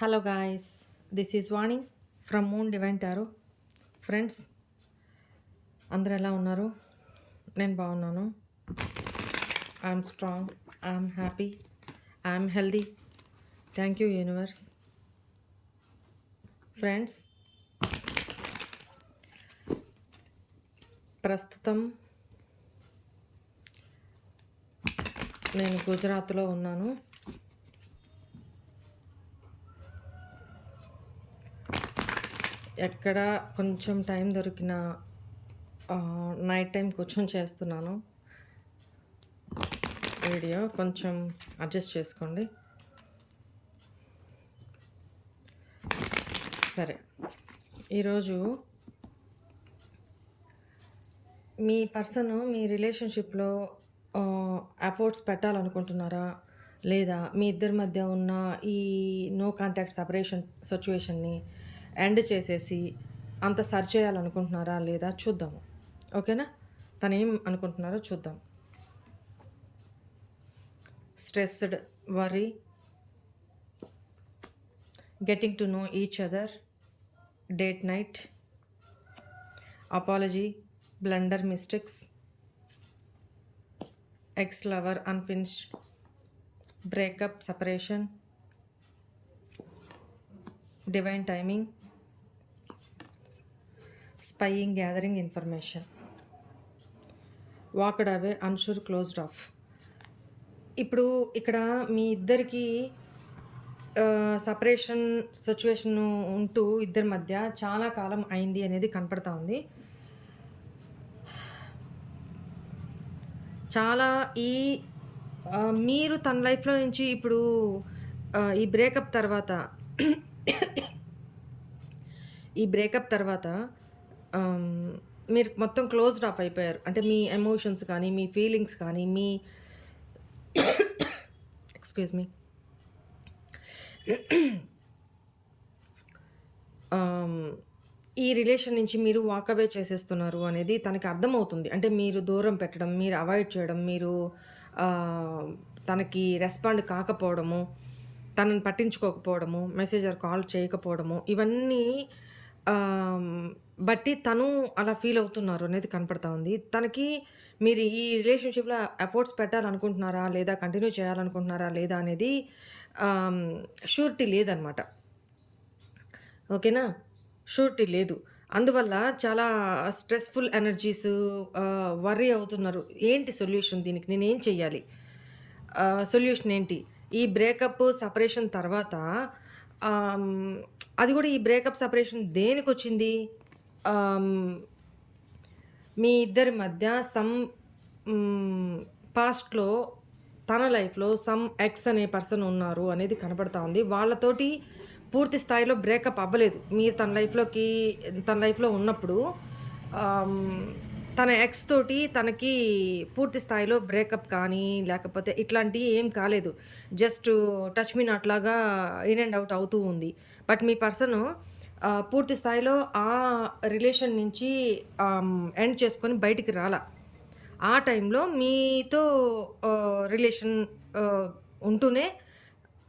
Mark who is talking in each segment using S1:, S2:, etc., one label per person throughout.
S1: Hello guys, this is Vani from Moon Divine Tarot. Friends అందరు ఎలా ఉన్నారు? నేను బాగున్నాను. I'm strong, I'm happy, I'm healthy. Thank you universe. Friends, ప్రస్తుతం నేను గుజరాత్లో ఉన్నాను. ఎక్కడ కొంచెం టైం దొరికిన నైట్ టైం కూర్చొని చేస్తున్నాను వీడియో, కొంచెం అడ్జస్ట్ చేసుకోండి. సరే, ఈరోజు మీ పర్సన్ మీ రిలేషన్షిప్లో ఎఫర్ట్స్ పెట్టాలనుకుంటున్నారా, లేదా మీ ఇద్దరి మధ్య ఉన్న ఈ నో కాంటాక్ట్ సపరేషన్ సిచ్యువేషన్ని ఎండ్ చేసేసి అంత సరి చేయాలనుకుంటున్నారా లేదా చూద్దాము. ఓకేనా? తను ఏం అనుకుంటున్నారో చూద్దాం. Stressed, worry, getting to know each other, date night, apology, blunder, mistakes, ex lover, unfinished, breakup, separation, divine timing, spying, gathering information, walked away, unsure, closed off. ఇప్పుడు ఇక్కడ మీ ఇద్దరికి సపరేషన్ సిచ్యువేషన్ ఉంటూ ఇద్దరి మధ్య చాలా కాలం అయింది అనేది కనపడతా ఉంది. చాలా మీరు తన లైఫ్లో నుంచి ఇప్పుడు ఈ బ్రేకప్ తర్వాత మీరు మొత్తం క్లోజ్డ్ ఆఫ్ అయిపోయారు. అంటే మీ ఎమోషన్స్ కానీ, మీ ఫీలింగ్స్ కానీ, మీ ఎక్స్క్యూజ్ మీ ఈ రిలేషన్ నుంచి మీరు వాకవే చేసేస్తున్నారు అనేది తనకి అర్థమవుతుంది. అంటే మీరు దూరం పెట్టడం, మీరు అవాయిడ్ చేయడం, మీరు తనకి రెస్పాండ్ కాకపోవడము, తనని పట్టించుకోకపోవడము, మెసేజ్ ఆర్ కాల్ చేయకపోవడము, ఇవన్నీ బట్టి తను అలా ఫీల్ అవుతున్నారు అనేది కనపడతా ఉంది. తనకి మీరు ఈ రిలేషన్షిప్లో ఎఫర్ట్స్ పెట్టాలనుకుంటున్నారా, లేదా కంటిన్యూ చేయాలనుకుంటున్నారా లేదా అనేది షూరిటీ లేదనమాట. ఓకేనా? షూరిటీ లేదు. అందువల్ల చాలా స్ట్రెస్ఫుల్ ఎనర్జీస్, వర్రీ అవుతున్నారు. ఏంటి సొల్యూషన్ దీనికి? నేనేం చెయ్యాలి? సొల్యూషన్ ఏంటి? ఈ బ్రేకప్ సపరేషన్ తర్వాత అది కూడా ఈ బ్రేకప్ సపరేషన్ దేనికొచ్చింది? మీ ఇద్దరి మధ్య సమ్ పాస్ట్లో తన లైఫ్లో సమ్ ఎక్స్ అనే పర్సన్ ఉన్నారు అనేది కనపడతా ఉంది. వాళ్ళతోటి పూర్తి స్థాయిలో బ్రేకప్ అవ్వలేదు. మీరు తన లైఫ్లో ఉన్నప్పుడు తన ఎక్స్ తోటి తనకి పూర్తి స్థాయిలో బ్రేకప్ కానీ లేకపోతే ఇట్లాంటివి ఏం కాలేదు. జస్ట్ టచ్ మీ నాట్ లాగా ఇన్ అండ్ అవుట్ అవుతూ ఉంది. బట్ మీ పర్సన్ పూర్తి స్థాయిలో ఆ రిలేషన్ నుంచి ఎండ్ చేసుకొని బయటికి రాలా. ఆ టైంలో మీతో రిలేషన్ ఉంటూనే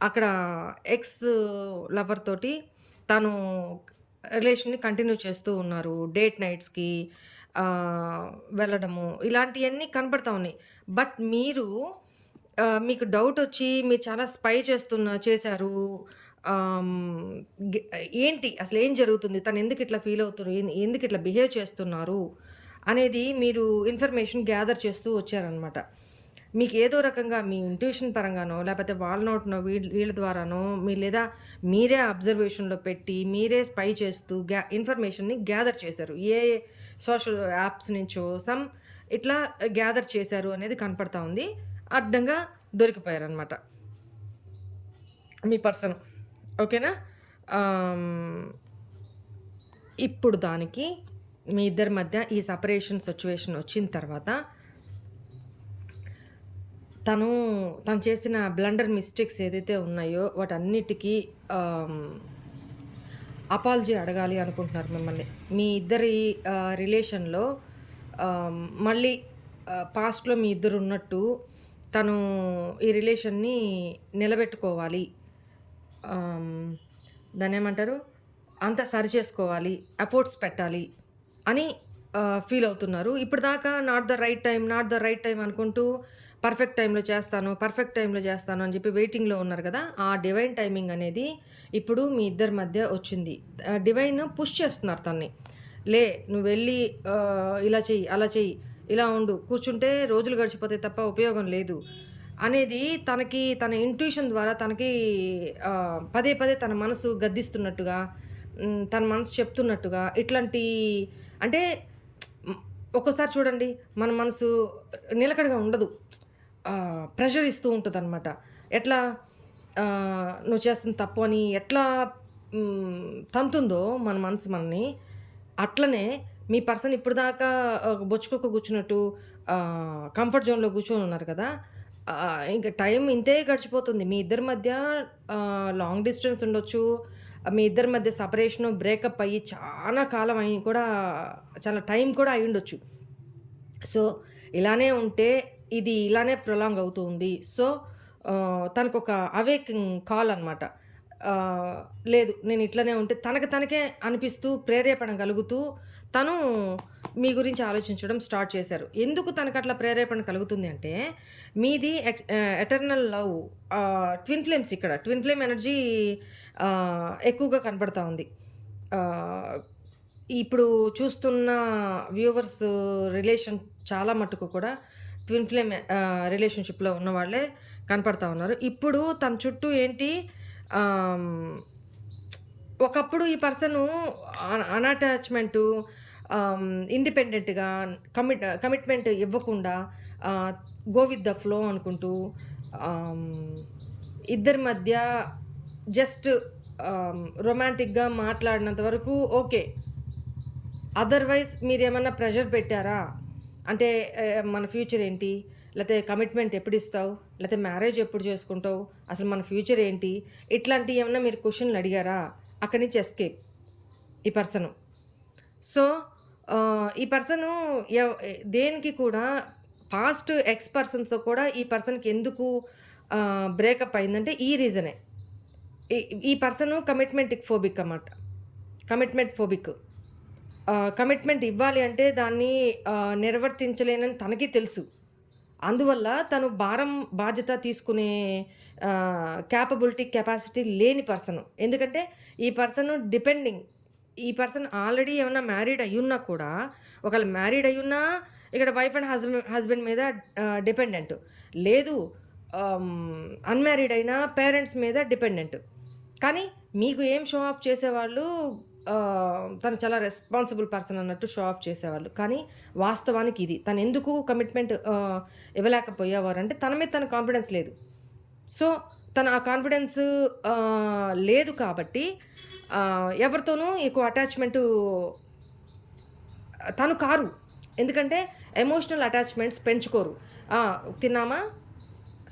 S1: అక్కడ ఎక్స్ లవర్ తోటి తను రిలేషన్ని కంటిన్యూ చేస్తూ ఉన్నారు. డేట్ నైట్స్కి వెళ్ళడము, ఇలాంటివన్నీ కనపడతా ఉన్నాయి. బట్ మీకు డౌట్ వచ్చి మీరు చాలా స్పై చేశారు. ఏంటి అసలు ఏం జరుగుతుంది, తను ఎందుకు ఇట్లా ఫీల్ అవుతున్నారు, ఎందుకు ఇట్లా బిహేవ్ చేస్తున్నారు అనేది మీరు ఇన్ఫర్మేషన్ గ్యాదర్ చేస్తూ వచ్చారనమాట. మీకు ఏదో రకంగా మీ ఇంట్యూషన్ పరంగానో లేకపోతే వాళ్ళ నోట్నో వీళ్ళ ద్వారానో లేదా మీరే అబ్జర్వేషన్లో పెట్టి మీరే స్పై చేస్తూ ఇన్ఫర్మేషన్ని గ్యాదర్ చేశారు. ఏ సోషల్ యాప్స్ నుంచో ఇట్లా గ్యాదర్ చేశారు అనేది కనపడతా ఉంది. అడ్డంగా దొరికిపోయారనమాట మీ పర్సన్. ఓకేనా? ఇప్పుడు దానికి మీ ఇద్దరి మధ్య ఈ సపరేషన్ సిచ్యువేషన్ వచ్చిన తర్వాత తను చేసిన బ్లండర్ మిస్టేక్స్ ఏదైతే ఉన్నాయో వాటన్నిటికీ అపాలజీ అడగాలి అనుకుంటున్నారు మిమ్మల్ని. మీ ఇద్దరి రిలేషన్లో మళ్ళీ పాస్ట్లో మీ ఇద్దరు ఉన్నట్టు తను ఈ రిలేషన్ని నిలబెట్టుకోవాలి. దాన్నేమంటారు? అంతా సరి చేసుకోవాలి, ఎఫర్ట్స్ పెట్టాలి అని ఫీల్ అవుతున్నారు. ఇప్పటిదాకా not the right time, not the right time అనుకుంటూ పర్ఫెక్ట్ టైమ్‌లో చేస్తాను, పర్ఫెక్ట్ టైమ్‌లో చేస్తాను అని చెప్పి వెయిటింగ్‌లో ఉన్నారు కదా! ఆ డివైన్ టైమింగ్ అనేది ఇప్పుడు మీ ఇద్దరి మధ్య వచ్చింది. డివైన్ పుష్ చేస్తున్నారు తనని. లే నువ్వెళ్ళి ఇలా చెయ్యి, అలా చెయ్యి, ఇలా ఉండు, కూర్చుంటే రోజులు గడిచిపోతాయి తప్ప ఉపయోగం లేదు అనేది తనకి తన ఇంట్యూషన్ ద్వారా తనకి పదే పదే తన మనసు గద్దిస్తున్నట్టుగా, తన మనసు చెప్తున్నట్టుగా ఇట్లాంటి అంటే హ్మ్, ఒక్కోసారి చూడండి మన మనసు నిలకడగా ఉండదు. ప్రెషర్ ఇస్తూ ఉంటదనమాట. ఎట్లా నువ్వు చేస్తుంది తప్పు అని ఎట్లా తంతుందో మన మనసు మనని, అట్లనే మీ పర్సన్ ఇప్పటిదాకా బొచ్చుకొక్క కూర్చున్నట్టు కంఫర్ట్ జోన్‌లో కూర్చొనున్నారు కదా! ఇంక టైం ఇంతే గడిచిపోతుంది. మీ ఇద్దరి మధ్య లాంగ్ డిస్టెన్స్ ఉండొచ్చు. మీ ఇద్దరి మధ్య సెపరేషను, బ్రేకప్ అయ్యి చానా కాలం అయ్యి కూడా చాలా టైం కూడా అయ్యుండొచ్చు. సో, ఇలానే ఉంటే ఇది ఇలానే ప్రొలాంగ్ అవుతూ ఉంది. సో, తనకొక అవేకింగ్ కాల్ అనమాట. ఆహ్, లేదు నేను ఇట్లనే ఉంటే తనకి తనకే అనిపిస్తూ ప్రేరేపణ కలుగుతూ తను మీ గురించి ఆలోచించడం స్టార్ట్ చేశారు. ఎందుకు తనకట్లా ప్రేరేపణ కలుగుతుంది అంటే, మీది ఎటర్నల్ లవ్, ట్విన్ ఫ్లేమ్స్ ఇక్కడ. ట్విన్ ఫ్లేమ్ ఎనర్జీ ఎక్కువగా కనపడతా ఉంది. ఆహ్, ఇప్పుడు చూస్తున్న వ్యూవర్స్ రిలేషన్ చాలా మట్టుకు కూడా ట్విన్ ఫ్లేమ్ రిలేషన్‌షిప్‌లో ఉన్నవాళ్ళే కనపడతా ఉన్నారు. ఇప్పుడు తన చుట్టూ ఏంటి ఆహ్, ఒకప్పుడు ఈ పర్సను అనాటాచ్‌మెంటు, ఇండిపెండెంట్‌గా కమిట్మెంట్ ఇవ్వకుండా ఆహ్, గో విత్ ద ఫ్లో అనుకుంటూ ఆహ్, ఇద్దరి మధ్య జస్ట్ రొమాంటిక్‌గా మాట్లాడినంత వరకు ఓకే. అదర్‌వైజ్ మీరేమన్నా ప్రెషర్ పెట్టారా? అంటే మన ఫ్యూచర్ ఏంటి? లేతే కమిట్మెంట్ ఎప్పుడిస్తావు? లేతే మ్యారేజ్ ఎప్పుడు చేసుకుంటావు? అసలు మన ఫ్యూచర్ ఏంటి? ఇట్లాంటియేమన్నా మీరు క్వెషన్‌లు అడిగారా? అక్కడి నుంచి ఎస్కేప్ ఈ పర్సను. సో, ఈ పర్సను దేనికి కూడా పాస్ట్ ఎక్స్ పర్సన్స్‌తో కూడా ఈ పర్సన్‌కి ఎందుకు బ్రేకప్ అయిందంటే ఈ రీజనే. ఈ ఈ పర్సను కమిట్మెంట్‌కి ఫోబిక్ అన్నమాట. Commitment phobic. కమిట్మెంట్ ఇవ్వాలి అంటే దాన్ని నిర్వర్తించలేనని తనకి తెలుసు. అందువల్ల తను భారం, బాధ్యత తీసుకునే కేపబిలిటీ, కెపాసిటీ లేని పర్సను. ఎందుకంటే ఈ పర్సను డిపెండింగ్. ఈ పర్సన్ ఆల్రెడీ ఏమన్నా మ్యారీడ్ అయ్యున్నా కూడా, ఒకవేళ మ్యారీడ్ అయ్యున్నా ఇక్కడ వైఫ్ అండ్ హస్బెండ్ మీద డిపెండెంట్. లేదు అన్‌మ్యారీడ్ అయినా పేరెంట్స్ మీద డిపెండెంట్. కానీ మీకు ఏం షో ఆఫ్ చేసేవాళ్ళు తను చాలా రెస్పాన్సిబుల్ పర్సన్ అన్నట్టు షో ఆఫ్ చేసేవాళ్ళు. కానీ వాస్తవానికి ఇది. తనెందుకు కమిట్మెంట్ ఇవ్వలేకపోయేవారంటే తన మీద తనకు కాన్ఫిడెన్స్ లేదు. సో, తను ఆ కాన్ఫిడెన్స్ లేదు కాబట్టి ఎవరితోనూ ఎక్కువ అటాచ్‌మెంటు తను కారు. ఎందుకంటే ఎమోషనల్ అటాచ్‌మెంట్స్ పెంచుకోరు. ఆ! తిన్నామా?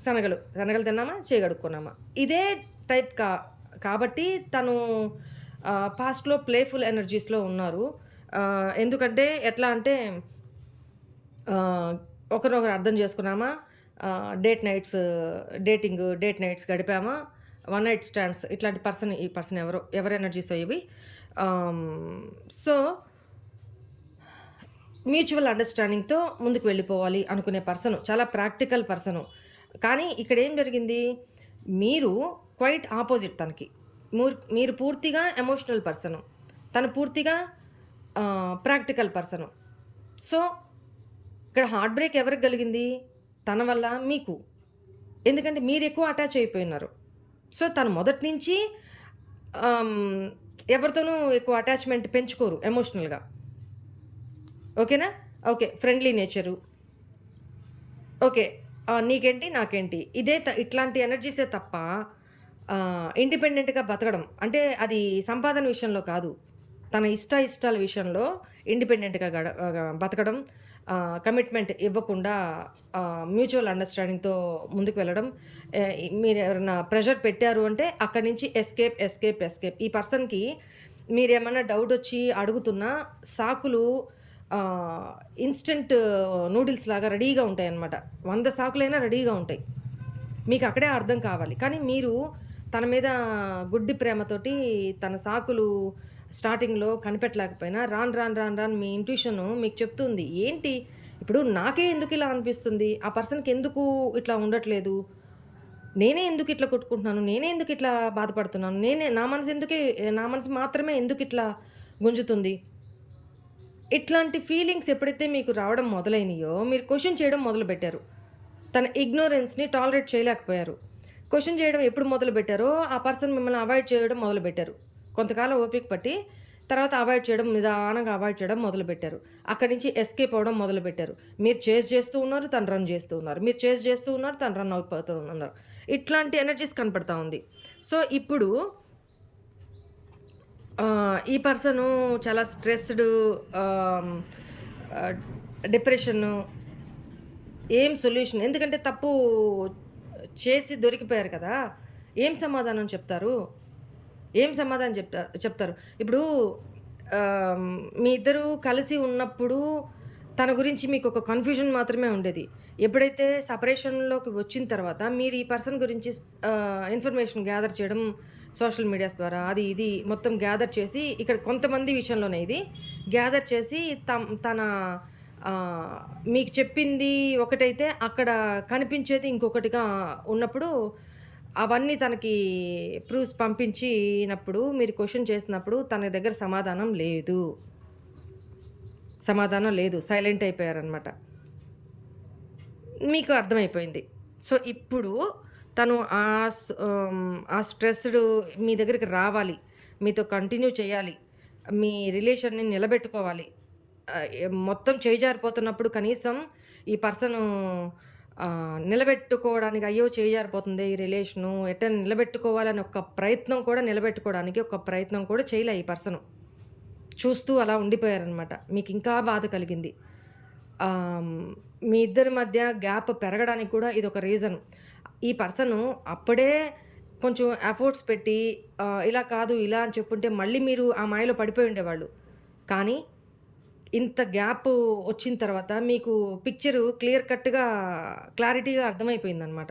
S1: శనగలు తిన్నామా? చేయి కడుక్కున్నామా? ఇదే టైప్ కాబట్టి తను పాస్ట్‌లో ప్లేఫుల్ ఎనర్జీస్‌లో ఉన్నారు. ఎందుకంటే ఎట్లా అంటే ఆహ్, ఒకరినొకరు అర్థం చేసుకున్నామా? డేట్ నైట్స్ గడిపామా? వన్ నైట్ స్టాండ్స్ ఇట్లాంటి ఈ పర్సన్ ఎవరి ఎనర్జీసో ఇవి. ఆహ్, సో, మ్యూచువల్ అండర్‌స్టాండింగ్‌తో ముందుకు వెళ్ళిపోవాలి అనుకునే పర్సను. చాలా ప్రాక్టికల్ పర్సను. కానీ ఇక్కడేం జరిగింది? మీరు క్వైట్ ఆపోజిట్ తనకి. మీరు పూర్తిగా ఎమోషనల్ పర్సను. తను పూర్తిగా ప్రాక్టికల్ పర్సను. సో, ఇక్కడ హార్ట్ బ్రేక్ ఎవరికి కలిగింది? తన వల్ల మీకు. ఎందుకంటే మీరెక్కువ అటాచ్ అయిపోయున్నారు. సో, తను మొదటి నుంచి ఆహ్, ఎవరితోనూ ఎక్కువ అటాచ్‌మెంట్ పెంచుకోరు ఎమోషనల్‌గా. ఓకేనా? ఓకే. Friendly nature. ఓకే. నీకేంటి? నాకేంటి? ఇట్లాంటి ఎనర్జీసే తప్ప ఇండిపెండెంట్‌గా బతకడం. అంటే అది సంపాదన విషయంలో కాదు. తన ఇష్టాల విషయంలో ఇండిపెండెంట్‌గా బతకడం, కమిట్మెంట్ ఇవ్వకుండా మ్యూచువల్ అండర్‌స్టాండింగ్‌తో ముందుకు వెళ్ళడం. మీరెవరైనా ప్రెషర్ పెట్టారు అంటే అక్కడి నుంచి ఎస్కేప్. ఈ పర్సన్‌కి మీరేమన్నా డౌటొచ్చి అడుగుతున్నా సాకులు ఇన్‌స్టంట్ నూడిల్స్ లాగా రెడీగా ఉంటాయన్నమాట. 100 సాకులైనా రెడీగా ఉంటాయి. మీకక్కడే అర్థం కావాలి. కానీ మీరు తన మీద గుడ్డి ప్రేమతోటి తన సాకులు స్టార్టింగ్‌లో కనిపెట్టలేకపోయినా రాను, రాను, రాను, రాను మీ ఇంట్యూషను మీకు చెప్తుంది. ఏంటి ఇప్పుడు నాకే ఎందుకిలా అనిపిస్తుంది? ఆ పర్సన్‌కి ఎందుకు ఇట్లా ఉండట్లేదు? నేనే ఎందుకు ఇట్లా కొట్టుకుంటున్నాను? నేనే ఎందుకు ఇట్లా బాధపడుతున్నాను? నా మనసు మాత్రమే ఎందుకిట్లా గుంజుతుంది? ఇట్లాంటి ఫీలింగ్స్ ఎప్పుడైతే మీకు రావడం మొదలైనయో, మీరు క్వెషన్ చేయడం మొదలుపెట్టారు. తన ఇగ్నోరెన్స్‌ని టాలరేట్ చేయలేకపోయారు. క్వెషన్ చేయడం ఎప్పుడు మొదలుపెట్టారో, ఆ పర్సన్ మిమ్మల్ని అవాయిడ్ చేయడం మొదలుపెట్టారు. కొంతకాలం ఓపిక పట్టి, తర్వాత అవాయిడ్ చేయడం నిదానంగా అవాయిడ్ చేయడం మొదలుపెట్టారు. అక్కడి నుంచి ఎస్కేప్ అవ్వడం మొదలుపెట్టారు. మీరు చేజ్ చేస్తూ ఉన్నారు, తను రన్ చేస్తూ ఉన్నారు. మీరు చేజ్ చేస్తూ ఉన్నారు, తను రన్ అయిపోతూ ఉన్నారు. ఇట్లాంటి ఎనర్జీస్ కనపడతా ఉంది. సో, ఇప్పుడు ఈ పర్సను చాలా స్ట్రెస్‌డ్ ఆహ్, ఆహ్, డిప్రెషను ఏం సొల్యూషన్ ఎందుకంటే తప్పు చేసి దొరికిపోయారు కదా! ఏం సమాధానం చెప్తారు? ఏం సమాధానం చెప్తారు? ఇప్పుడు ఆహ్, మీ ఇద్దరు కలిసి ఉన్నప్పుడు తన గురించి మీకొక కన్‌ఫ్యూజన్ మాత్రమే ఉండేది. ఎప్పుడైతే సెపరేషన్‌లోకి వచ్చిన తర్వాత మీరు ఈ పర్సన్ గురించి ఇన్ఫర్మేషన్ గ్యాదర్ చేయడం సోషల్ మీడియాస్ ద్వారా అది ఇది మొత్తం గ్యాదర్ చేసి ఇక్కడ కొంతమంది విషయంలోనే ఇది గ్యాదర్ చేసి తన ఆహ్, మీకు చెప్పింది ఒకటైతే అక్కడ కనిపించేది ఇంకొకటిగా ఉన్నప్పుడు అవన్నీ తనకి ప్రూఫ్స్ పంపించినప్పుడు మీరు క్వెషన్ చేసినప్పుడు తన దగ్గర సమాధానం లేదు. సైలెంట్ అయిపోయారనమాట. మీకు అర్థమైపోయింది. సో, ఇప్పుడు తను ఆ స్ట్రెస్‌డ్ మీ దగ్గరికి రావాలి. మీతో కంటిన్యూ చేయాలి. మీ రిలేషన్‌ని నిలబెట్టుకోవాలి. మొత్తం చేయి జారిపోతున్నప్పుడు కనీసం ఈ పర్సను నిలబెట్టుకోవడానికి అయ్యో! చేయి జారిపోతుంది ఈ రిలేషను ఎట్టా నిలబెట్టుకోవాలని ఒక ప్రయత్నం కూడా నిలబెట్టుకోవడానికి ఒక ప్రయత్నం కూడా చేయలే ఈ పర్సను. చూస్తూ అలా ఉండిపోయారనమాట. మీకింకా బాధ కలిగింది. ఆహ్, మీ ఇద్దరి మధ్య గ్యాప్ పెరగడానికి కూడా ఇదొక రీజను. ఈ పర్సను అప్పుడే కొంచెం ఎఫర్ట్స్ పెట్టి ఇలా కాదు, ఇలా అని చెప్పుంటే మళ్ళీ మీరు ఆ మాయలో పడిపోయి ఉండేవాళ్ళు. కానీ ఇంత గ్యాప్ వచ్చిన తర్వాత మీకు పిక్చరు క్లారిటీగా అర్థమైపోయిందనమాట.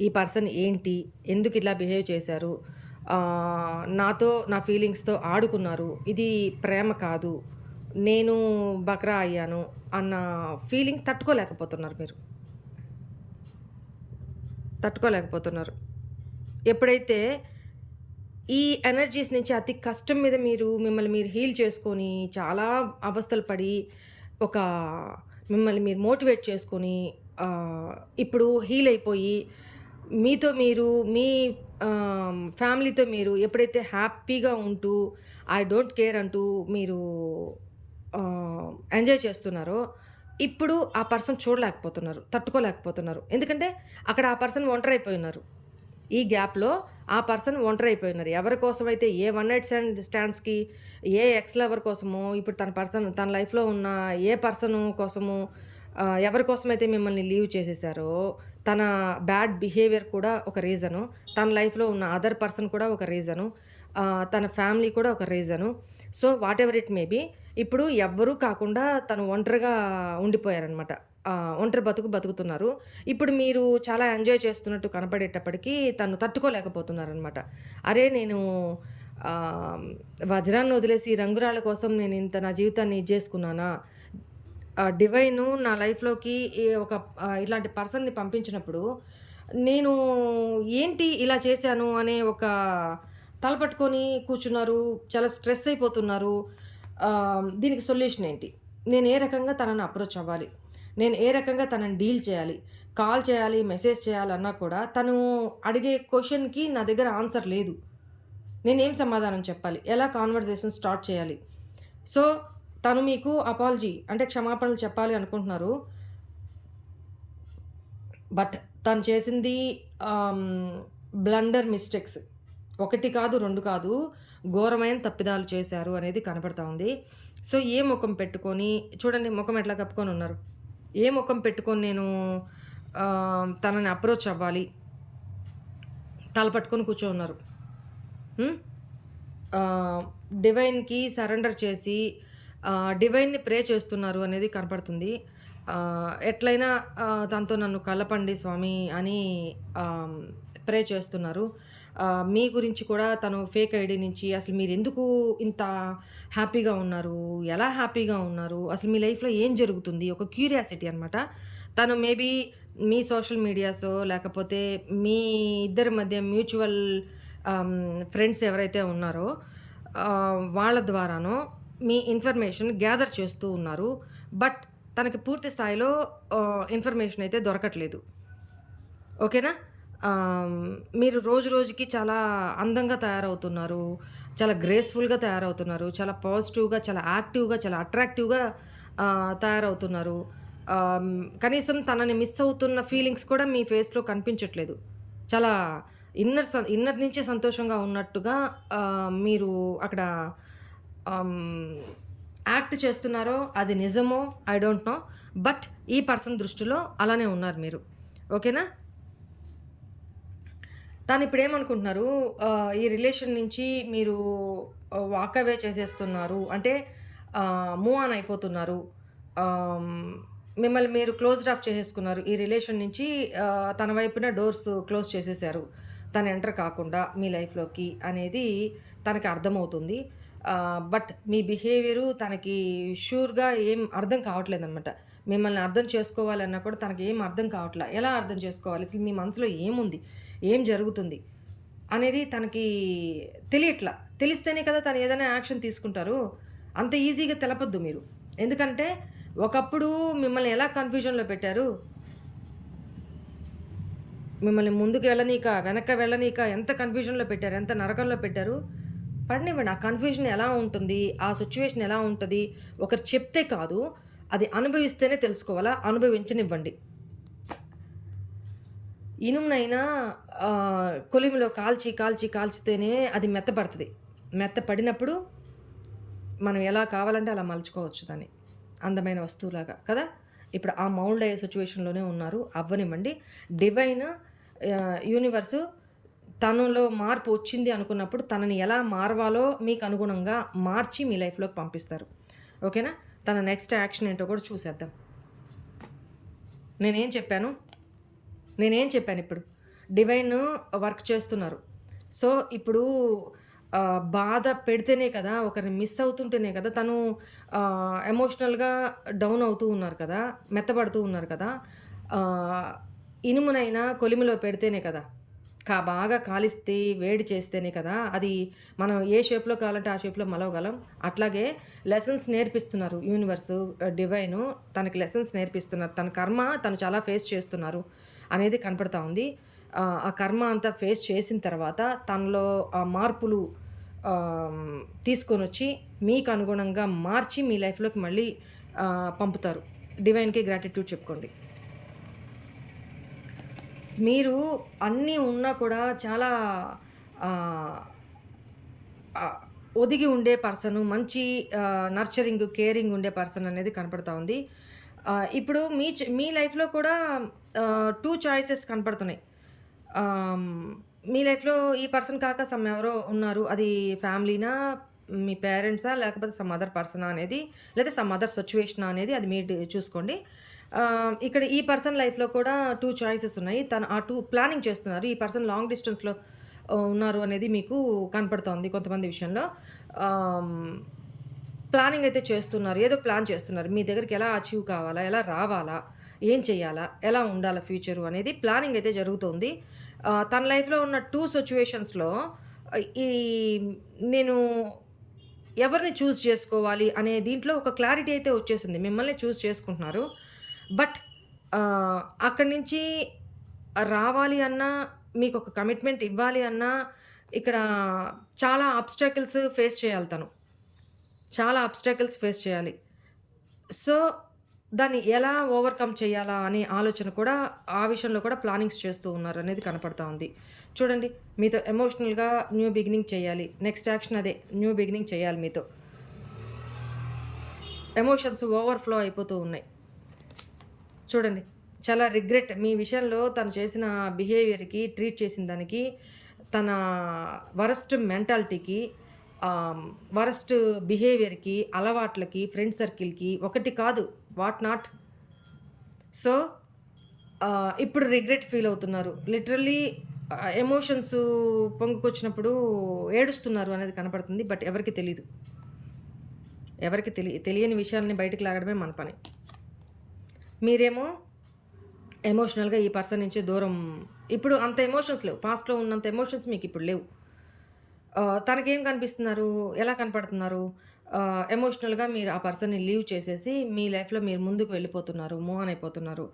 S1: ఈ పర్సన్ ఏంటి? ఎందుకిట్లా బిహేవ్ చేశారు? నాతో నా ఫీలింగ్స్‌తో ఆడుకున్నారు. ఇది ప్రేమ కాదు. నేను బకరా అయ్యాను అన్న ఫీలింగ్ తట్టుకోలేకపోతున్నారు మీరు. తట్టుకోలేకపోతున్నారు. ఎప్పుడైతే ఈ ఎనర్జీస్ నుంచి అతి కష్టం మీద మిమ్మల్ని మీరు హీల్ చేసుకొని, చాలా అవస్థలు పడి, ఒక మిమ్మల్ని మీరు మోటివేట్ చేసుకొని, ఇప్పుడు హీల్ అయిపోయి, మీతో మీరు, మీ ఫ్యామిలీతో మీరు ఎప్పుడైతే హ్యాపీగా ఉంటూ, ఐ డోంట్ కేర్ అంటూ మీరు ఎంజాయ్ చేస్తున్నారో, ఇప్పుడు ఆ పర్సన్ చూడలేకపోతున్నారు. తట్టుకోలేకపోతున్నారు. ఎందుకంటే, అక్కడ ఆ పర్సన్ ఒంటరైపోయున్నారు. ఈ గ్యాప్‌లో ఆ పర్సన్ ఒంటరైపోయున్నారు. ఎవరి కోసమైతే ఏ వన్ నైట్ స్టాండ్స్‌కి, ఏ ఎక్స్ లవర్ కోసమో, ఇప్పుడు తన లైఫ్‌లో ఉన్న ఏ పర్సను కోసమో ఎవరి కోసమైతే మిమ్మల్ని లీవ్ చేసేసారో, తన బ్యాడ్ బిహేవియర్ కూడా ఒక రీజను. తన లైఫ్‌లో ఉన్న అదర్ పర్సన్ కూడా ఒక రీజను. తన ఫ్యామిలీ కూడా ఒక reason. So, whatever it may be ఇప్పుడు ఎవ్వరూ కాకుండా తను ఒంటరిగా ఉండిపోయారనమాట. ఒంటరి బతుకుతున్నారు. ఇప్పుడు మీరు చాలా ఎంజాయ్ చేస్తున్నట్టు కనపడేటప్పటికి తను తట్టుకోలేకపోతున్నారనమాట. అరే! నేను ఆహ్, వజ్రాన్ని వదిలేసి రంగురాళ్ళ కోసం నా జీవితాన్ని ఇది జేసుకున్నానా? డివైను నా లైఫ్‌లోకి ఇట్లాంటి పర్సన్‌ని పంపించినప్పుడు, నేను ఏంటి ఇలా చేశాను అనే ఒక తలపట్టుకొని కూర్చున్నారు. చాలా స్ట్రెస్ అయిపోతున్నారు. దీనికి సొల్యూషన్ ఏంటి? నేను ఏ రకంగా తనని అప్రోచ్ అవ్వాలి? నేను ఏ రకంగా తనని డీల్ చేయాలి? కాల్ చేయాలి, మెసేజ్ చేయాలన్నా కూడా తను అడిగే క్వెషన్‌కి నా దగ్గర ఆన్సర్ లేదు. నేనేం సమాధానం చెప్పాలి? ఎలా కాన్వర్జేషన్ స్టార్ట్ చేయాలి? సో, తను మీకు అపాలజీ అంటే క్షమాపణలు చెప్పాలి అనుకుంటున్నారు. బట్ తను చేసింది బ్లండర్ మిస్టేక్స్. 1 కాదు, 2 కాదు. ఘోరమైన తప్పిదాలు చేశారు అనేది కనపడతా ఉంది. సో, ఏ మొఖం పెట్టుకొని చూడండి మొఖం ఎట్లా కప్పుకొనున్నారు. ఏ మొఖం పెట్టుకొని నేను తనని అప్రోచ్ అవ్వాలి? తల పట్టుకొని కూర్చోనున్నారు. హ్మ్. డివైన్‌కి సరెండర్ చేసి డివైన్‌ని ప్రే చేస్తున్నారు అనేది కనపడుతుంది. ఎట్లైనా తనతో నన్ను కలపండి స్వామి అని ప్రే చేస్తున్నారు. మీ గురించి కూడా తను ఫేక్ ఐడీ నుంచి అసలు మీరెందుకు ఇంత హ్యాపీగా ఉన్నారు? ఎలా హ్యాపీగా ఉన్నారు? అసలు మీ లైఫ్‌లో ఏం జరుగుతుంది? ఒక క్యూరియాసిటీ అనమాట. తను మేబీ మీ సోషల్ మీడియాసో లేకపోతే మీ ఇద్దరి మధ్య మ్యూచువల్ ఫ్రెండ్స్ ఎవరైతే ఉన్నారో వాళ్ళ ద్వారానో మీ ఇన్ఫర్మేషన్ గ్యాదర్ చేస్తూ ఉన్నారు. బట్ తనకి పూర్తి స్థాయిలో ఇన్ఫర్మేషన్ అయితే దొరకట్లేదు. ఓకేనా? ఆహ్, మీరు రోజు రోజుకి చాలా అందంగా తయారవుతున్నారు. చాలా గ్రేస్‌ఫుల్‌గా తయారవుతున్నారు. చాలా పాజిటివ్‌గా, చాలా యాక్టివ్‌గా, చాలా అట్రాక్టివ్‌గా తయారవుతున్నారు. కనీసం తనని మిస్ అవుతున్న ఫీలింగ్స్ కూడా మీ ఫేస్‌లో కనిపించట్లేదు. చాలా ఇన్నర్ నుంచే సంతోషంగా ఉన్నట్టుగా మీరు అక్కడ ఆహ్, యాక్ట్ చేస్తున్నారో అది నిజమో ఐ డోంట్ నో. బట్ ఈ పర్సన్ దృష్టిలో అలానే ఉన్నారు మీరు. ఓకేనా? తనిప్పుడేమనుకుంటున్నారు ఈ రిలేషన్ నుంచి మీరు వాక్ అవే చేసేస్తున్నారు. అంటే మూవ్ ఆన్ అయిపోతున్నారు. ఆహ్, మిమ్మల్ని మీరు క్లోజ్డ్ ఆఫ్ చేసేసుకున్నారు. ఈ రిలేషన్ నుంచి తన వైపున డోర్స్ క్లోజ్ చేసేసారు. తను ఎంటర్ కాకుండా మీ లైఫ్‌లోకి అనేది తనకి అర్థమవుతుంది. బట్ మీ బిహేవియరు తనకి ష్యూర్‌గా ఏం అర్థం కావట్లేదనమాట. మిమ్మల్ని అర్థం చేసుకోవాలన్నా కూడా తనకేం అర్థం కావట్లా. ఎలా అర్థం చేసుకోవాలి? అసలు మీ మనసులో ఏముంది? ఏం జరుగుతుంది? అనేది తనకి తెలియట్లా. తెలిస్తేనే కదా తను ఏదైనా యాక్షన్ తీసుకుంటారు. అంత ఈజీగా తెలపొద్దు మీరు. ఎందుకంటే ఒకప్పుడు మిమ్మల్ని ఎలా కన్‌ఫ్యూజన్‌లో పెట్టారు? మిమ్మల్ని ముందుకు వెళ్ళనీక, వెనక్కి వెళ్ళనీక ఎంత కన్‌ఫ్యూజన్‌లో పెట్టారు? ఎంత నరకంలో పెట్టారు? పడనివ్వండి. ఆ కన్‌ఫ్యూజన్ ఎలా ఉంటుంది? ఆ సిట్యుయేషన్ ఎలా ఉంటది? ఒకరు చెప్తే కాదు. అది అనుభవిస్తేనే తెలుసుకోవాలా? అనుభవించనివ్వండి. ఇనుమునైనా కొలిమిలో కాల్చితేనే అది మెత్తబడతది. మెత్తపడినప్పుడు మనం ఎలా కావాలంటే అలా మలుచుకోవచ్చు దాన్ని. అందమైన వస్తువులాగా కదా! ఇప్పుడు ఆ మౌల్డ్ అయ్యే సిట్యుయేషన్‌లోనే ఉన్నారు. అవ్వనివ్వండి. డివైన్ యూనివర్సు తనలో మార్పు వచ్చింది అనుకున్నప్పుడు తనని ఎలా మారవాలో మీకు అనుగుణంగా మార్చి మీ లైఫ్‌లోకి పంపిస్తారు. ఓకేనా? తన నెక్స్ట్ యాక్షన్ ఏంటో కూడా చూసేద్దాం. నేనేం చెప్పాను? నేనేం చెప్పానిప్పుడు? డివైన్ వర్క్ చేస్తున్నారు. సో, ఇప్పుడు బాధ పెడితేనే కదా! ఒకరిని మిస్ అవుతుంటేనే కదా! తను ఎమోషనల్‌గా డౌన్ అవుతూ ఉన్నారు కదా! మెత్తబడుతూ ఉన్నారు కదా! ఆహ్, ఇనుమునైనా కొలిమిలో పెడితేనే కదా! బాగా కాలిస్తే, వేడి చేస్తేనే కదా! అది మనం ఏ షేప్‌లో కావాలంటే ఆ షేప్‌లో మలవగలం. అట్లాగే లెసన్స్ నేర్పిస్తున్నారు యూనివర్సు, డివైను తనకి లెసన్స్ నేర్పిస్తున్నారు. తన కర్మ తను చాలా ఫేస్ చేస్తున్నారు అనేది కనపడతా ఉంది. ఆ కర్మ అంతా ఫేస్ చేసిన తర్వాత తనలో ఆ మార్పులు తీసుకొనొచ్చి మీకు అనుగుణంగా మార్చి మీ లైఫ్‌లోకి మళ్ళీ పంపుతారు. డివైన్‌కి గ్రాటిట్యూడ్ చెప్పుకోండి. మీరు అన్నీ ఉన్నా కూడా చాలా ఆహ్, ఆహ్, ఒదిగి ఉండే పర్సను, మంచి నర్చరింగ్, కేరింగ్ ఉండే పర్సన్ అనేది కనపడతా ఉంది. ఇప్పుడు మీ లైఫ్‌లో కూడా 2 చాయిసెస్ కనపడుతున్నాయి. ఆహ్, మీ లైఫ్‌లో ఈ పర్సన్ కాక ఎవరో ఉన్నారు. అది ఫ్యామిలీనా, మీ పేరెంట్సా, లేకపోతే సమ్ అదర్ పర్సనా అనేది, లేదా సమ్ అదర్ సిట్యుయేషనా అనేది అది మీరు చూసుకోండి. ఇక్కడ ఈ పర్సన్ లైఫ్‌లో కూడా 2 చాయిసెస్ ఉన్నాయి. తను ఆ 2 ప్లానింగ్ చేస్తున్నారు. ఈ పర్సన్ లాంగ్ డిస్టెన్స్‌లో ఉన్నారు అనేది మీకు కనపడుతోంది కొంతమంది విషయంలో. ఆహ్, ప్లానింగ్ అయితే చేస్తున్నారు. ఏదో ప్లాన్ చేస్తున్నారు. మీ దగ్గరికి ఎలా అచీవ్ కావాలా? ఎలా రావాలా? ఏం చేయాలా? ఎలా ఉండాలా ఫ్యూచరు అనేది ప్లానింగ్ అయితే జరుగుతోంది. తన లైఫ్‌లో ఉన్న 2 సిట్యుయేషన్స్‌లో ఈ నేను ఎవరిని చూజ్ చేసుకోవాలి అనే దీంట్లో ఒక క్లారిటీ అయితే వచ్చేసింది. మిమ్మల్నే చూజ్ చేసుకుంటున్నారు. బట్ అక్కడి నుంచి రావాలి అన్నా, మీకొక కమిట్మెంట్ ఇవ్వాలి అన్నా, ఇక్కడ చాలా అబ్‌స్టాకిల్స్ ఫేస్ చేయాలి తను. చాలా అబ్‌స్టాకిల్స్ ఫేస్ చేయాలి. సో, దాన్ని ఎలా ఓవర్‌కమ్ చేయాలా అనే ఆలోచన కూడా ఆ విషయంలో కూడా ప్లానింగ్స్ చేస్తూ ఉన్నారనేది కనపడతా ఉంది. చూడండి, మీతో ఎమోషనల్‌గా న్యూ బిగినింగ్ చేయాలి. నెక్స్ట్ యాక్షన్ అదే. న్యూ బిగినింగ్ చేయాలి మీతో. ఎమోషన్స్ ఓవర్‌ఫ్లో అయిపోతూ ఉన్నాయి. చూడండి, చాలా రిగ్రెట్ మీ విషయంలో తను చేసిన బిహేవియర్‌కి, ట్రీట్ చేసిన దానికి, తన వరస్ట్ మెంటాలిటీకి, ఆహ్, వరస్ట్ బిహేవియర్‌కి, అలవాట్లకి, ఫ్రెండ్ సర్కిల్‌కి ఒకటి కాదు, వాట్ నాట్. సో, ఇప్పుడు రిగ్రెట్ ఫీల్ అవుతున్నారు. లిటరల్లీ ఎమోషన్స్ పొంగుకొచ్చినప్పుడు ఏడుస్తున్నారు అనేది కనపడుతుంది. బట్ ఎవరికీ తెలీదు. ఎవరికీ తెలియని విషయాల్ని బయటికి లాగడమే మన పని. మీరేమో ఎమోషనల్‌గా ఈ పర్సన్ నుంచి దూరం. ఇప్పుడు అంత ఎమోషన్స్ లేవు. పాస్ట్‌లో ఉన్నంత ఎమోషన్స్ మీకిప్పుడు లేవు. తనకేం కనిపిస్తున్నారు? ఎలా కనపడుతున్నారు? ఎమోషనల్‌గా మీరు ఆ పర్సన్‌ని లీవ్ చేసేసి, మీ లైఫ్‌లో మీరు ముందుకు వెళ్ళిపోతున్నారు. మూవ్ ఆన్ అయిపోతున్నారు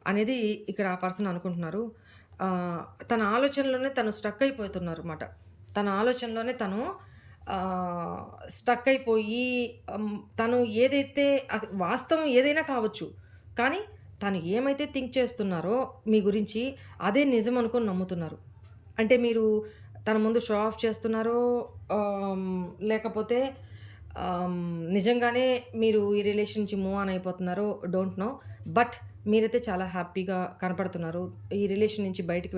S1: అనేది ఇక్కడ ఆ పర్సన్ అనుకుంటున్నారు. తన ఆలోచనలోనే తను స్ట్రక్ అయిపోతున్నారన్నమాట. తన ఆలోచనలోనే తను స్టక్ అయిపోయి తను ఏదైతే వాస్తవం ఏదైనా కావచ్చు. కానీ తను ఏమైతే థింక్ చేస్తున్నారో మీ గురించి అదే నిజం అనుకోని నమ్ముతున్నారు. అంటే మీరు తన ముందు షో ఆఫ్ చేస్తున్నారో లేకపోతే నిజంగానే మీరు ఈ రిలేషన్ నుంచి మూవ్ ఆన్ అయిపోతున్నారో డోంట్ నో. బట్ మీరైతే చాలా హ్యాపీగా కనపడుతున్నారు. ఈ రిలేషన్ నుంచి బయటికి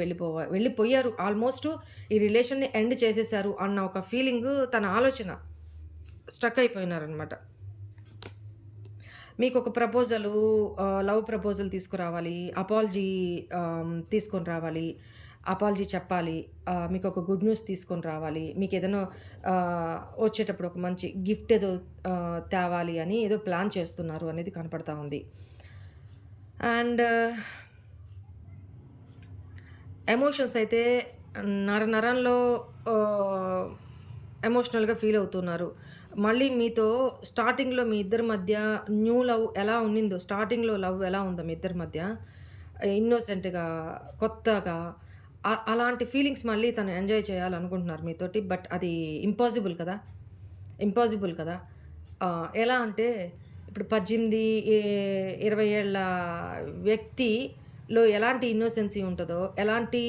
S1: వెళ్ళిపోయారు. ఆల్మోస్ట్ ఈ రిలేషన్‌ని ఎండ్ చేసేసారు అన్న ఒక ఫీలింగు తన ఆలోచన. స్ట్రక్ అయిపోయినారనమాట. మీకొక ప్రపోజలు లవ్ ప్రపోజల్ తీసుకురావాలి. అపాలజీ తీసుకొని రావాలి. అపాలజీ చెప్పాలి. మీకొక గుడ్ న్యూస్ తీసుకొని రావాలి. మీకేదైనా వచ్చేటప్పుడు ఒక మంచి గిఫ్ట్ ఏదో తేవాలి అని ఏదో ప్లాన్ చేస్తున్నారు అనేది కనపడతా ఉంది. అండ్ ఎమోషన్స్ అయితే నరంలో ఎమోషనల్‌గా ఫీల్ అవుతున్నారు. మళ్ళీ మీతో స్టార్టింగ్‌లో మీ ఇద్దరి మధ్య న్యూ లవ్ ఎలా ఉన్నిందో, స్టార్టింగ్‌లో లవ్ ఎలా ఉందో మీ ఇద్దరి మధ్య ఇన్నోసెంట్‌గా, కొత్తగా అలాంటి ఫీలింగ్స్ మళ్ళీ తను ఎంజాయ్ చేయాలనుకుంటున్నారు మీతోటి. బట్ అది ఇంపాసిబుల్ కదా! ఇంపాసిబుల్ కదా! ఎలా అంటే ఇప్పుడు 18, 20 ఏళ్ల వ్యక్తిలో ఎలాంటి ఇన్నోసెన్సీ ఉంటదో, ఎలాంటి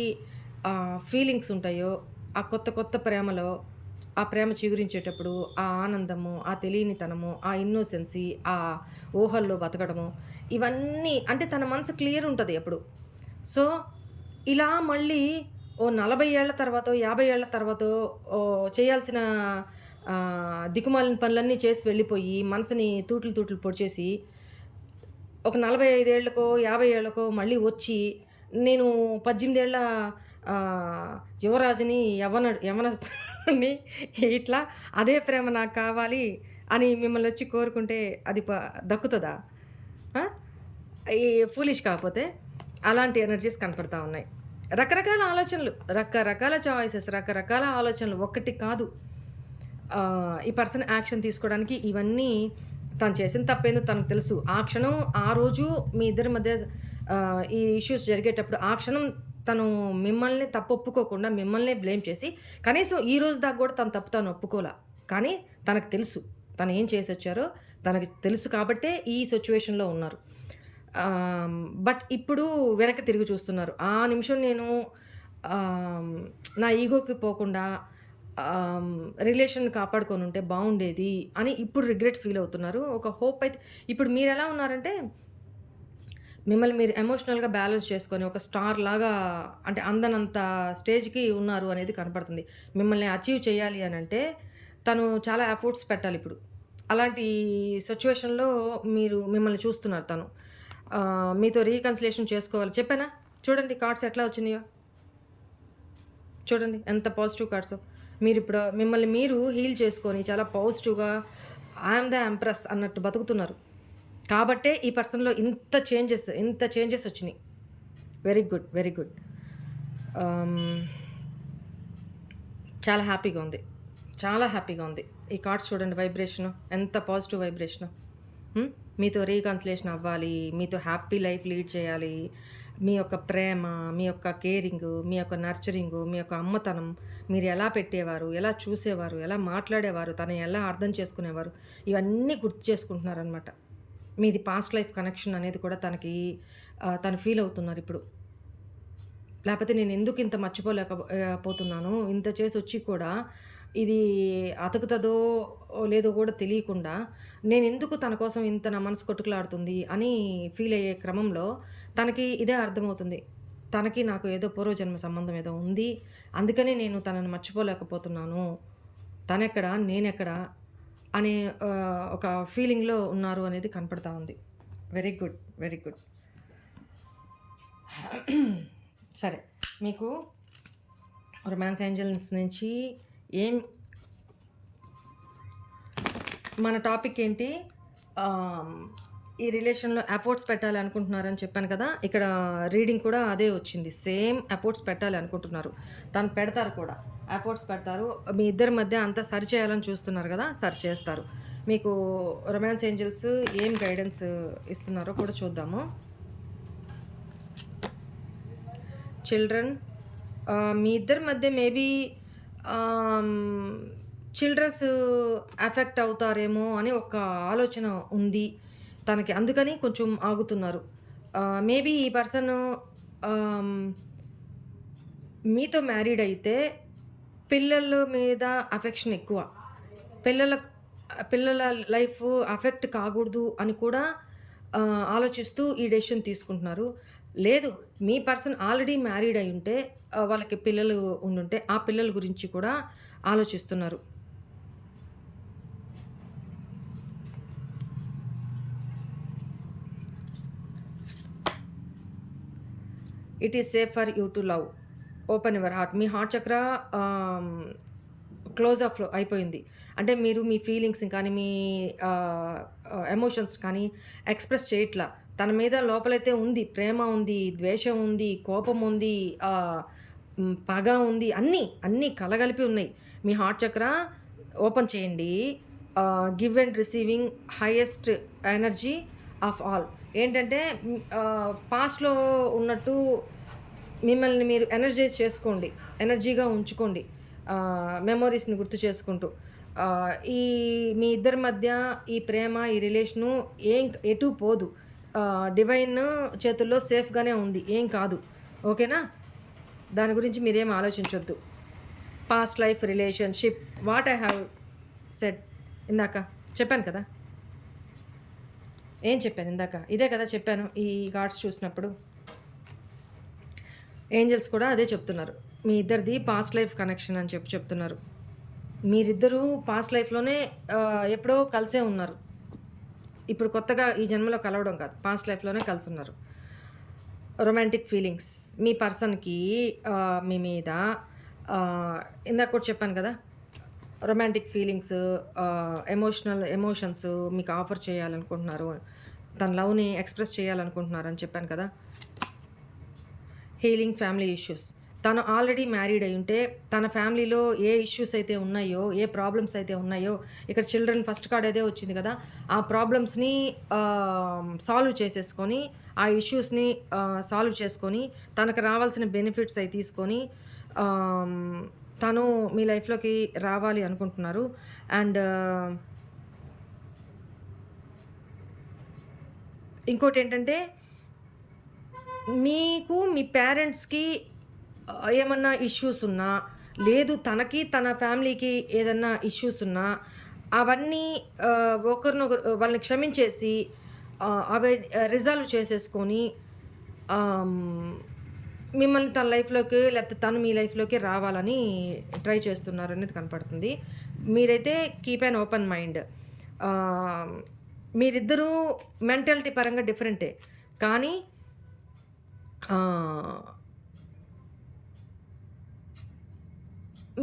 S1: ఫీలింగ్స్ ఉంటాయో, ఆ కొత్త కొత్త ప్రేమలో ఆ ప్రేమ చిగురించేటప్పుడు ఆ ఆనందము, ఆ తెలియనితనము, ఆ ఇన్నోసెన్సీ, ఆ ఊహల్లో బతకడము, ఇవన్నీ అంటే తన మనసు క్లియర్ ఉంటది ఎప్పుడు. సో, ఇలా మళ్ళీ ఓ 40 ఏళ్ల తర్వాతో, 50 ఏళ్ల తర్వాతో చేయాల్సిన దిక్కుమాలిన పనులన్నీ చేసి వెళ్ళిపోయి, మనసుని తూట్లు తూట్లు పొడిచేసి, ఒక 45 ఏళ్ళకో, 50 ఏళ్ళకో మళ్ళీ వచ్చి, నేను 18 ఏళ్ల యువరాజుని, యవ్వనస్తుడిని ఇట్లా అదే ప్రేమ నాకు కావాలి అని మిమ్మల్నొచ్చి కోరుకుంటే అది దక్కుతదా? ఆ! ఈ ఫూలిష్ కాకపోతే అలాంటి ఎనర్జీస్ కనపడతా ఉన్నాయి. రకరకాల ఆలోచనలు, రకరకాల చాయిసెస్, రకరకాల ఆలోచనలు. ఒక్కటి కాదు. ఈ పర్సన్ యాక్షన్ తీసుకోవడానికి ఇవన్నీ తను చేసిన తప్పేందో తనకు తెలుసు. ఆ క్షణం, ఆ రోజు మీ ఇద్దరి మధ్య ఈ ఇష్యూస్ జరిగేటప్పుడు ఆ క్షణం తను మిమ్మల్ని తప్పు ఒప్పుకోకుండా మిమ్మల్నే బ్లేమ్ చేసి, కనీసం ఈ రోజు దాకా గూడా తన తప్పు తాను ఒప్పుకోలా. కానీ తనకు తెలుసు. తను ఏం చేసొచ్చారో తనకి తెలుసు కాబట్టే ఈ సిట్యుయేషన్‌లో ఉన్నారు. బట్ ఇప్పుడు వెనక్కి తిరిగి చూస్తున్నారు. ఆ నిమిషం నేను ఆహ్, నా ఈగోకి పోకుండా రిలేషన్ కాపాడుకొనుంటే బావుండేది అని ఇప్పుడు రిగ్రెట్ ఫీల్ అవుతున్నారు. ఒక హోప్ అయితే ఇప్పుడు మీరెలా ఉన్నారంటే, మిమ్మల్ని మీరు ఎమోషనల్‌గా బ్యాలెన్స్ చేసుకొని ఒక స్టార్‌లాగా అంటే అందనంత స్టేజ్‌కి ఉన్నారు అనేది కనపడుతుంది. మిమ్మల్ని అచీవ్ చేయాలి అనంటే తను చాలా ఎఫర్ట్స్ పెట్టాలిప్పుడు. అలాంటి సిట్యుయేషన్‌లో మిమ్మల్ని చూస్తున్నారు తను. మీతో రీకన్సిలియేషన్ చేసుకోవాలి. చెప్పానా? చూడండి కార్డ్స్ ఎట్లా వచ్చినాయో. చూడండి ఎంత పాజిటివ్ కార్డ్సో. మీరిప్పుడు మిమ్మల్ని మీరు హీల్ చేసుకొని చాలా పాజిటివ్‌గా ఐ యామ్ ద ఎంప్రెస్ అన్నట్టు బతుకుతున్నారు. కాబట్టే ఈ పర్సన్‌లో ఇంత చేంజెస్ వచ్చినియి. Very good. Very good. చాలా హ్యాపీగా ఉంది. చాలా హ్యాపీగా ఉంది. ఈ కార్డ్స్ చూడండి వైబ్రేషను. ఎంత పాజిటివ్ వైబ్రేషను. మీతో రీకన్సిలియేషన్ అవ్వాలి. మీతో హ్యాపీ లైఫ్ లీడ్ చేయాలి. మీ యొక్క ప్రేమ, మీ యొక్క కేరింగు, మీ యొక్క నర్చరింగు, మీ యొక్క అమ్మతనం, మీరు ఎలా పెట్టేవారు, ఎలా చూసేవారు, ఎలా మాట్లాడేవారు, తను ఎలా అర్థం చేసుకునేవారు, ఇవన్నీ గుర్తు చేసుకుంటున్నారనమాట. మీది పాస్ట్ లైఫ్ కనెక్షన్ అనేది కూడా తను ఫీల్ అవుతున్నారిప్పుడు. లేపోతే నేనెందుకు ఇంత పోతున్నాను, ఇంత చేసొచ్చి కూడా ఇది అతుకుతదో లేదో గూడా తెలియకుండా, నేనెందుకు తన కోసం ఇంత నా మనసు కొట్టుకులాడుతుంది అని ఫీల్ అయ్యే క్రమంలో తనకి ఇదే అర్థమవుతుంది. తనకి నాకు ఏదో పూర్వజన్మ సంబంధం ఏదో ఉంది. అందుకనే నేను తనని మర్చిపోలేకపోతున్నాను. తనెక్కడ, నేనెక్కడ అనే ఒక ఫీలింగ్‌లో ఉన్నారు అనేది కనపడతా ఉంది. Very good. Very good. సరే. మీకు రొమాన్స్ ఏంజల్స్ నుంచి ఏం మన టాపిక్ ఏంటి? ఈ రిలేషన్‌లో ఎఫర్ట్స్ పెట్టాలి అనుకుంటున్నారని చెప్పాను కదా! ఇక్కడ రీడింగ్ కూడా అదే వచ్చింది. సేమ్ ఎఫర్ట్స్ పెట్టాలి అనుకుంటున్నారు. తను పెడతారు కూడా. ఎఫర్ట్స్ పెడతారు. మీ ఇద్దరి మధ్య అంతా సరిచేయాలని చూస్తున్నారు కదా! సరిచేస్తారు. మీకు రొమాన్స్ ఏంజెల్స్ ఏం గైడెన్స్ ఇస్తున్నారో కూడా చూద్దాము. చిల్డ్రన్, మీ ఇద్దరి మధ్య మేబీ చిల్డ్రన్స్ ఎఫెక్ట్ అవుతారేమో అని ఒక ఆలోచన ఉంది తనకి. అందుకని కొంచెం ఆగుతున్నారు. మేబీ ఈ పర్సన్ మీతో మ్యారీడ్ అయితే పిల్లల మీద అఫెక్షన్ ఎక్కువ. పిల్లల పిల్లల లైఫ్ అఫెక్ట్ కాకూడదు అని కూడా ఆలోచిస్తూ ఈ డెసిషన్ తీసుకుంటున్నారు. లేదు, మీ పర్సన్ ఆల్రెడీ మ్యారీడ్ అయ్యుంటే వాళ్ళకి పిల్లలు ఉండుంటే ఆ పిల్లల గురించి కూడా ఆలోచిస్తున్నారు. It is safe for you to love. Open your heart. Me heart చక్ర క్లోజ్ ఆఫ్ అయిపోయింది. అంటే మీరు మీ ఫీలింగ్స్ కానీ మీ ఎమోషన్స్ కానీ ఎక్స్ప్రెస్ చేయట్లా. తన మీద లోపలైతే ఉంది, ప్రేమ ఉంది, ద్వేషం ఉంది, కోపం ఉంది, పగ ఉంది, అన్నీ అన్నీ కలగలిపి ఉన్నాయి. మీ హార్ట్ చక్ర ఓపెన్ చేయండి. Give and receiving highest energy of all. ఏంటంటే పాస్ట్లో ఉన్నట్టు మిమ్మల్ని మీరు ఎనర్జైజ్ చేసుకోండి, ఎనర్జీగా ఉంచుకోండి, మెమొరీస్ని గుర్తు చేసుకుంటూ. ఈ మీ ఇద్దరి మధ్య ఈ ప్రేమ, ఈ రిలేషను ఎటు పోదు. డివైన్ చేతుల్లో సేఫ్గానే ఉంది, ఏం కాదు. ఓకేనా? దాని గురించి మీరేం ఆలోచించొద్దు. Past life relationship what I have said ఇందాక చెప్పాను కదా. ఏం చెప్పాను ఇందాక? ఇదే కదా చెప్పాను ఈ కార్డ్స్ చూసినప్పుడు. ఏంజల్స్ కూడా అదే చెప్తున్నారు. మీ ఇద్దరిది పాస్ట్ లైఫ్ కనెక్షన్ అని చెప్తున్నారు. మీరిద్దరూ పాస్ట్ లైఫ్లోనే ఎప్పుడో కలిసే ఉన్నారు. ఇప్పుడు కొత్తగా ఈ జన్మలో కలవడం కాదు, పాస్ట్ లైఫ్లోనే కలిసి ఉన్నారు. రొమాంటిక్ ఫీలింగ్స్ మీ పర్సన్కి మీ మీద ఇందాక కూడా చెప్పాను కదా. రొమాంటిక్ ఫీలింగ్స్, ఎమోషన్స్ మీకు ఆఫర్ చేయాలనుకుంటున్నారు. తన లవ్ని ఎక్స్ప్రెస్ చేయాలనుకుంటున్నారు అని చెప్పాను కదా. Healing family issues. తను ఆల్రెడీ మ్యారీడ్ అయి ఉంటే తన ఫ్యామిలీలో ఏ ఇష్యూస్ అయితే ఉన్నాయో, ఏ ప్రాబ్లమ్స్ అయితే ఉన్నాయో, ఇక్కడ చిల్డ్రన్ ఫస్ట్ కార్డ్ అదే వచ్చింది కదా, ఆ ప్రాబ్లమ్స్ని సాల్వ్ చేసేసుకొని, ఆ ఇష్యూస్ని సాల్వ్ చేసుకొని, తనకు రావాల్సిన బెనిఫిట్స్ అవి తీసుకొని తను మీ లైఫ్లోకి రావాలి అనుకుంటున్నారు. అండ్ ఇంకోటి ఏంటంటే మీకు మీ పేరెంట్స్కి ఏమన్నా ఇష్యూస్ ఉన్నా, లేదు తనకి తన ఫ్యామిలీకి ఏదన్నా ఇష్యూస్ ఉన్నా, అవన్నీ ఒకరినొకరు వాళ్ళని క్షమించేసి అవి రిజాల్వ్ చేసేసుకొని మిమ్మల్ని తన లైఫ్లోకి లేకపోతే తను మీ లైఫ్లోకి రావాలని ట్రై చేస్తున్నారు అనేది కనపడుతుంది. మీరైతే కీప్ అన్ ఓపెన్ మైండ్. మీరిద్దరూ మెంటాలిటీ పరంగా డిఫరెంటే, కానీ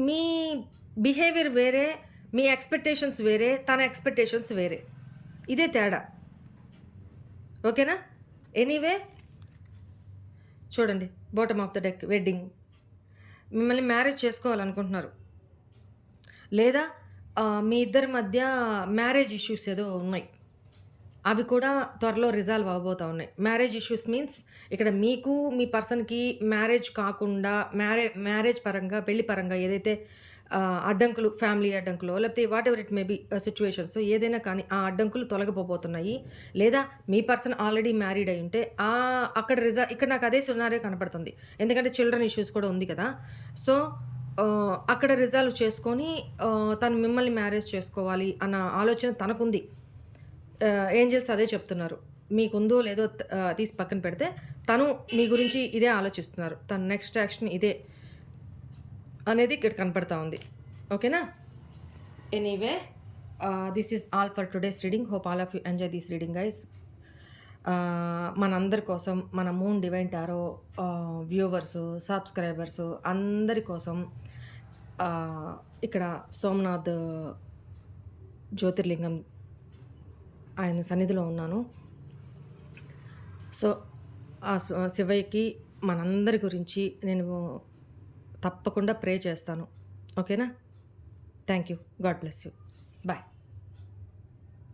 S1: మీ బిహేవియర్ వేరే, మీ ఎక్స్పెక్టేషన్స్ వేరే, తన ఎక్స్పెక్టేషన్స్ వేరే. ఇదే తేడా. ఓకేనా? ఎనీవే చూడండి, bottom of the deck wedding. మిమ్మల్ని మ్యారేజ్ చేసుకోవాలనుకుంటున్నారు, లేదా మీ ఇద్దరి మధ్య మ్యారేజ్ ఇష్యూస్ ఏదో ఉన్నాయి, అవి కూడా త్వరలో రిజాల్వ్ అవ్వబోతూ ఉన్నాయి. మ్యారేజ్ ఇష్యూస్ మీన్స్ ఇక్కడ మీకు మీ పర్సన్కి మ్యారేజ్ కాకుండా మ్యారేజ్ పరంగా, పెళ్లి పరంగా ఏదైతే అడ్డంకులు, ఫ్యామిలీ అడ్డంకులు, లేకపోతే what ever it may be situations ఏదైనా కానీ ఆ అడ్డంకులు తొలగిపోబోతున్నాయి. లేదా మీ పర్సన్ ఆల్రెడీ మ్యారీడ్ అయి ఉంటే అక్కడ ఇక్కడ నాకు అదే సినారియో కనపడుతుంది. ఎందుకంటే చిల్డ్రన్ ఇష్యూస్ కూడా ఉంది కదా. సో అక్కడ రిజాల్వ్ చేసుకొని తను మిమ్మల్ని మ్యారేజ్ చేసుకోవాలి అన్న ఆలోచన తనకుంది. ఏంజల్స్ అదే చెప్తున్నారు. మీకుందో లేదో తీసి పక్కన పెడితే తను మీ గురించి ఇదే ఆలోచిస్తున్నారు. తన నెక్స్ట్ యాక్షన్ ఇదే అనేది ఇక్కడ కనపడతా ఉంది. ఓకేనా? Anyway this is all for today's reading. Hope all of you enjoy this reading guys. మనందరి కోసం మన moon divine tarot viewers, subscribers అందరి కోసం ఇక్కడ సోమనాథ్ జ్యోతిర్లింగం ఆయన సన్నిధిలో ఉన్నాను. సో, శివయ్యకి మనందరి గురించి నేను తప్పకుండా ప్రే చేస్తాను. ఓకేనా? Thank you. God bless you. Bye.